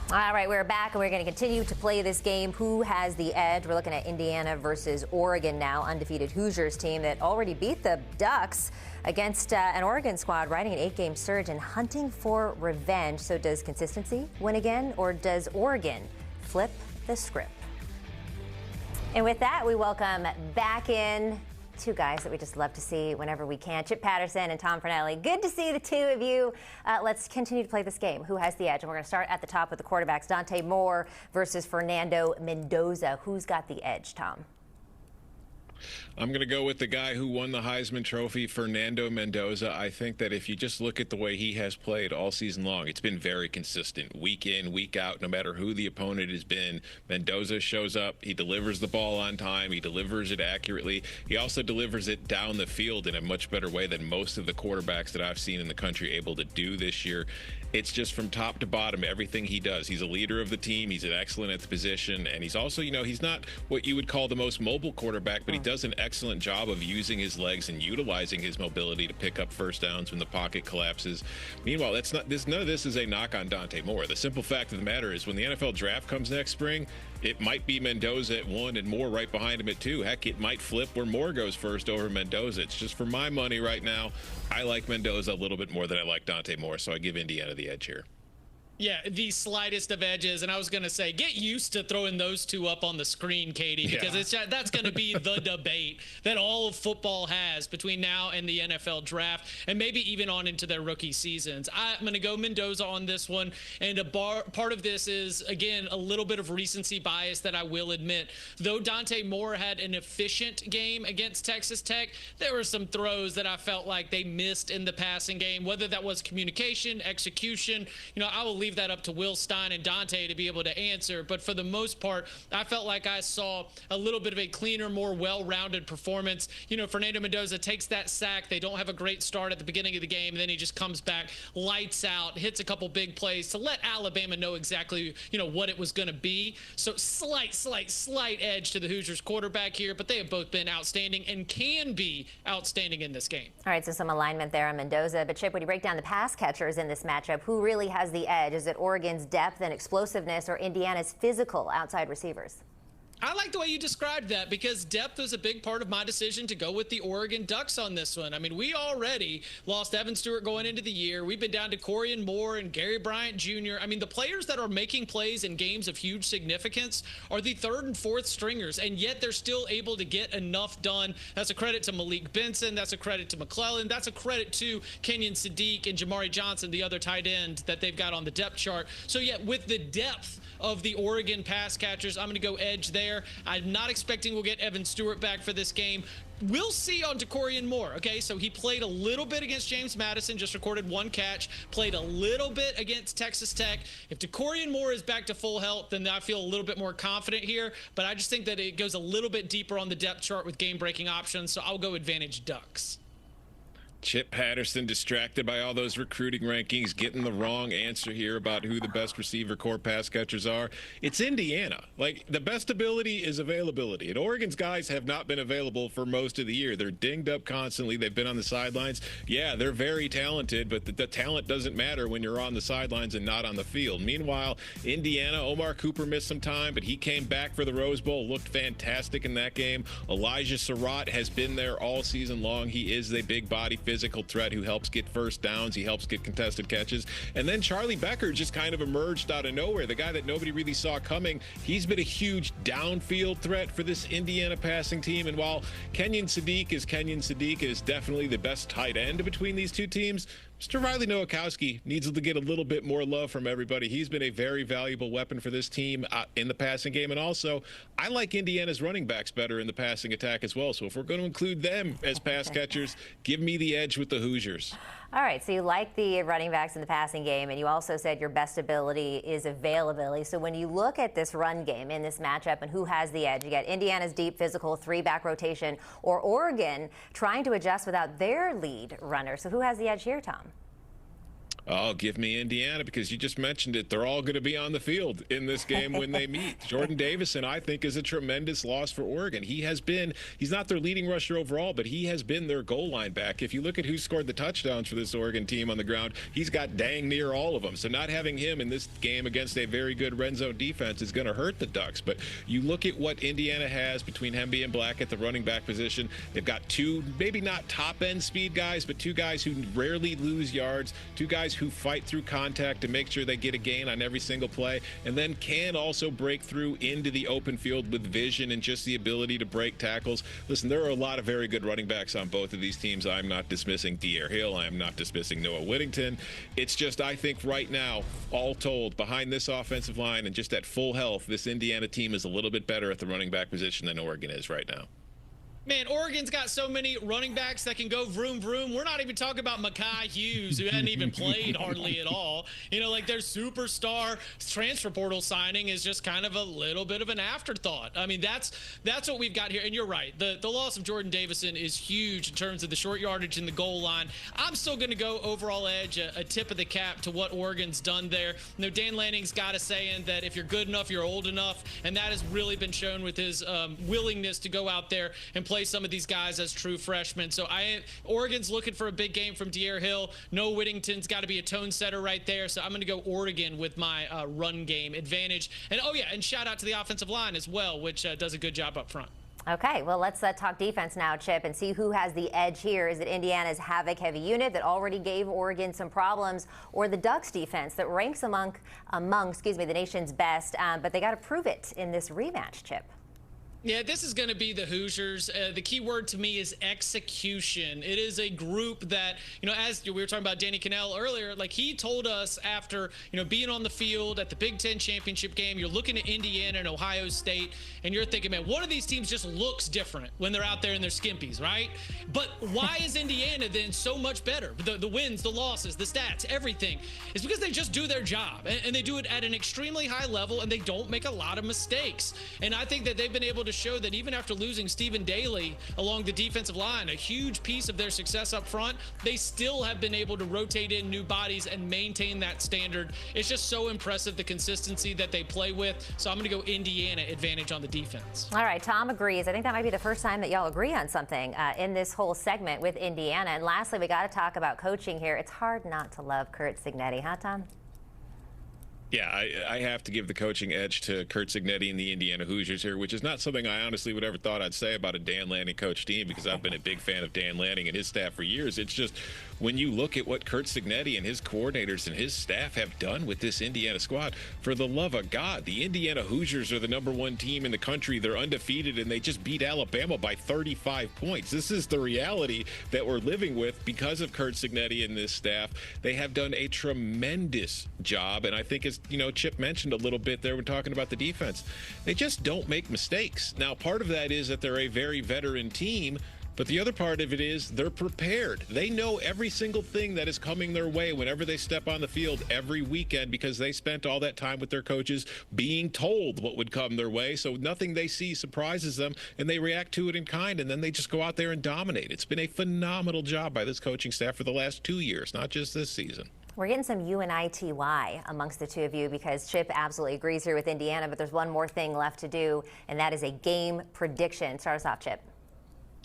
All right, we're back and we're going to continue to play this game. Who has the edge? We're looking at Indiana versus Oregon now, undefeated Hoosiers team that already beat the Ducks against an Oregon squad riding an 8-game surge and hunting for revenge. So does consistency win again, or does Oregon flip the script? And with that, we welcome back in two guys that we just love to see whenever we can, Chip Patterson and Tom Fornelli. Good to see the two of you. Let's continue to play this game. Who has the edge? And we're going to start at the top with the quarterbacks. Dante Moore versus Fernando Mendoza. Who's got the edge, Tom? I'm going to go with the guy who won the Heisman Trophy, Fernando Mendoza. I think that if you just look at the way he has played all season long, it's been very consistent. Week in, week out, no matter who the opponent has been, Mendoza shows up. He delivers the ball on time. He delivers it accurately. He also delivers it down the field in a much better way than most of the quarterbacks that I've seen in the country able to do this year. It's just from top to bottom, everything he does. He's a leader of the team. He's an excellent at the position. And he's also, he's not what you would call the most mobile quarterback, but he does an excellent job of using his legs and utilizing his mobility to pick up first downs when the pocket collapses. Meanwhile, none of this is a knock on Dante Moore. The simple fact of the matter is when the NFL draft comes next spring, it might be Mendoza at 1 and Moore right behind him at 2. Heck, it might flip where Moore goes first over Mendoza. It's just for my money right now. I like Mendoza a little bit more than I like Dante Moore, so I give Indiana the edge here. Yeah, the slightest of edges, and I was going to say, get used to throwing those two up on the screen, Katie, because that's going to be the debate that all of football has between now and the NFL draft, and maybe even on into their rookie seasons. I'm going to go Mendoza on this one, and part of this is, again, a little bit of recency bias that I will admit. Though Dante Moore had an efficient game against Texas Tech, there were some throws that I felt like they missed in the passing game, whether that was communication, execution. I will leave that up to Will Stein and Dante to be able to answer, but for the most part, I felt like I saw a little bit of a cleaner, more well-rounded performance. Fernando Mendoza takes that sack. They don't have a great start at the beginning of the game, and then he just comes back, lights out, hits a couple big plays to let Alabama know exactly, what it was going to be. So slight edge to the Hoosiers quarterback here, but they have both been outstanding and can be outstanding in this game. All right, so some alignment there on Mendoza, but Chip, when you break down the pass catchers in this matchup, who really has the edge? Is it Oregon's depth and explosiveness or Indiana's physical outside receivers? I like the way you described that because depth was a big part of my decision to go with the Oregon Ducks on this one. I mean, we already lost Evan Stewart going into the year. We've been down to Corian Moore and Gary Bryant Jr. I mean, the players that are making plays in games of huge significance are the third and fourth stringers, and yet they're still able to get enough done. That's a credit to Malik Benson. That's a credit to McClellan. That's a credit to Kenyon Sadiq and Jamari Johnson, the other tight end that they've got on the depth chart. So, yeah, with the depth of the Oregon pass catchers, I'm going to go edge there. I'm not expecting we'll get Evan Stewart back for this game. We'll see on Corian Moore, okay? So he played a little bit against James Madison, just recorded 1 catch, played a little bit against Texas Tech. If Corian Moore is back to full health, then I feel a little bit more confident here, but I just think that it goes a little bit deeper on the depth chart with game-breaking options, so I'll go advantage Ducks. Chip Patterson distracted by all those recruiting rankings, getting the wrong answer here about who the best receiver core pass catchers are. It's Indiana. Like, the best ability is availability. And Oregon's guys have not been available for most of the year. They're dinged up constantly. They've been on the sidelines. Yeah, they're very talented, but the talent doesn't matter when you're on the sidelines and not on the field. Meanwhile, Indiana, Omar Cooper missed some time, but he came back for the Rose Bowl, looked fantastic in that game. Elijah Surratt has been there all season long. He is a big body physical threat who helps get first downs. He helps get contested catches. And then Charlie Becker just kind of emerged out of nowhere, the guy that nobody really saw coming. He's been a huge downfield threat for this Indiana passing team. And while Kenyon Sadiq is definitely the best tight end between these two teams, Mr. Riley Nowakowski needs to get a little bit more love from everybody. He's been a very valuable weapon for this team in the passing game. And also, I like Indiana's running backs better in the passing attack as well. So if we're going to include them as pass catchers, give me the edge with the Hoosiers. All right, so you like the running backs in the passing game, and you also said your best ability is availability. So when you look at this run game in this matchup and who has the edge, you got Indiana's deep physical 3-back rotation or Oregon trying to adjust without their lead runner. So who has the edge here, Tom? Oh, give me Indiana, because you just mentioned it. They're all going to be on the field in this game when they meet. Jordan Davison, I think, is a tremendous loss for Oregon. He's not their leading rusher overall, but he has been their goal line back. If you look at who scored the touchdowns for this Oregon team on the ground, he's got dang near all of them. So not having him in this game against a very good red zone defense is going to hurt the Ducks. But you look at what Indiana has between Hemby and Black at the running back position. They've got two, maybe not top-end speed guys, but two guys who rarely lose yards, two guys who fight through contact to make sure they get a gain on every single play, and then can also break through into the open field with vision and just the ability to break tackles. Listen, there are a lot of very good running backs on both of these teams. I'm not dismissing De'Aaron Hill. I'm not dismissing Noah Whittington. It's just, I think right now, all told, behind this offensive line and just at full health, this Indiana team is a little bit better at the running back position than Oregon is right now. Man, Oregon's got so many running backs that can go vroom, vroom. We're not even talking about Mekhi Hughes, who hadn't even played hardly at all. You know, like their superstar transfer portal signing is just kind of a little bit of an afterthought. I mean, that's what we've got here. And you're right. The loss of Jordan Davison is huge in terms of the short yardage in the goal line. I'm still going to go overall edge, a tip of the cap to what Oregon's done there. You know, Dan Lanning's got a saying that if you're good enough, you're old enough. And that has really been shown with his willingness to go out there and play some of these guys as true freshmen. So Oregon's looking for a big game from De'Aaron Hill. Noah Whittington's got to be a tone setter right there. So I'm going to go Oregon with my run game advantage. And oh yeah, and shout out to the offensive line as well, which does a good job up front. Okay, well, let's talk defense now, Chip, and see who has the edge here. Is it Indiana's havoc-heavy unit that already gave Oregon some problems, or the Ducks defense that ranks among the nation's best, but they got to prove it in this rematch, Chip? Yeah, this is going to be the Hoosiers. The key word to me is execution. It is a group that, you know, as we were talking about Danny Cannell earlier, like he told us after, you know, being on the field at the Big Ten championship game, you're looking at Indiana and Ohio State, and you're thinking, man, one of these teams just looks different when they're out there in their skimpies, right? But why is Indiana then so much better? The wins, the losses, the stats, everything is because they just do their job, and they do it at an extremely high level, and they don't make a lot of mistakes. And I think that they've been able to show that even after losing Stephen Daly along the defensive line, a huge piece of their success up front, they still have been able to rotate in new bodies and maintain that standard. It's just so impressive, the consistency that they play with. So I'm going to go Indiana advantage on the defense. All right, Tom agrees. I think that might be the first time that y'all agree on something in this whole segment with Indiana. And lastly, we got to talk about coaching here. It's hard not to love Curt Cignetti, huh, Tom? Yeah, I have to give the coaching edge to Curt Cignetti and the Indiana Hoosiers here, which is not something I honestly would ever thought I'd say about a Dan Lanning coach team, because I've been a big fan of Dan Lanning and his staff for years. It's just when you look at what Curt Cignetti and his coordinators and his staff have done with this Indiana squad, for the love of God, the Indiana Hoosiers are the #1 team in the country. They're undefeated, and they just beat Alabama by 35 points. This is the reality that we're living with because of Curt Cignetti and this staff. They have done a tremendous job, and I think, as you know, Chip mentioned a little bit there when talking about the defense, they just don't make mistakes. Now, part of that is that they're a very veteran team, but the other part of it is they're prepared. They know every single thing that is coming their way whenever they step on the field every weekend, because they spent all that time with their coaches being told what would come their way. So nothing they see surprises them, and they react to it in kind, and then they just go out there and dominate. It's been a phenomenal job by this coaching staff for the last 2 years, not just this season. We're getting some UNITY amongst the two of you, because Chip absolutely agrees here with Indiana, but there's one more thing left to do, and that is a game prediction. Start us off, Chip.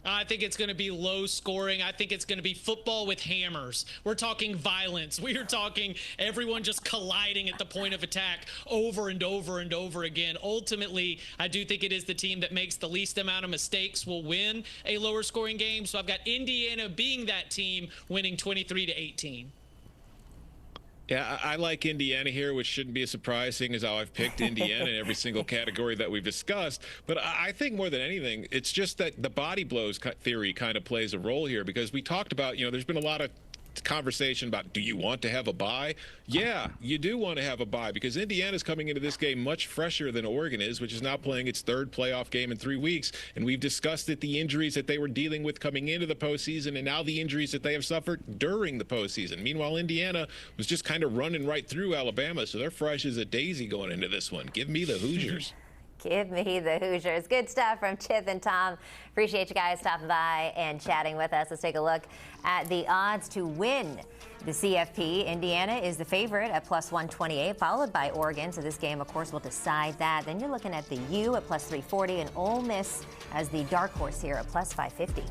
I think it's going to be low scoring. I think it's going to be football with hammers. We're talking violence. We are talking everyone just colliding at the point of attack over and over and over again. Ultimately, I do think it is the team that makes the least amount of mistakes will win a lower scoring game. So I've got Indiana being that team, winning 23-18. Yeah, I like Indiana here, which shouldn't be a surprise, seeing as how I've picked Indiana in every single category that we've discussed. But I think more than anything, it's just that the body blows theory kind of plays a role here, because we talked about, you know, there's been a lot of conversation about, do you want to have a bye? Yeah, you do want to have a bye, because Indiana's coming into this game much fresher than Oregon is, which is now playing its third playoff game in 3 weeks. And we've discussed it, the injuries that they were dealing with coming into the postseason, and now the injuries that they have suffered during the postseason. Meanwhile, Indiana was just kind of running right through Alabama, so they're fresh as a daisy going into this one. Give me the Hoosiers. Give me the Hoosiers. Good stuff from Chip and Tom. Appreciate you guys stopping by and chatting with us. Let's take a look at the odds to win the CFP. Indiana is the favorite at +128, followed by Oregon. So this game, of course, will decide that. Then you're looking at the U at +340 and Ole Miss as the dark horse here at +550.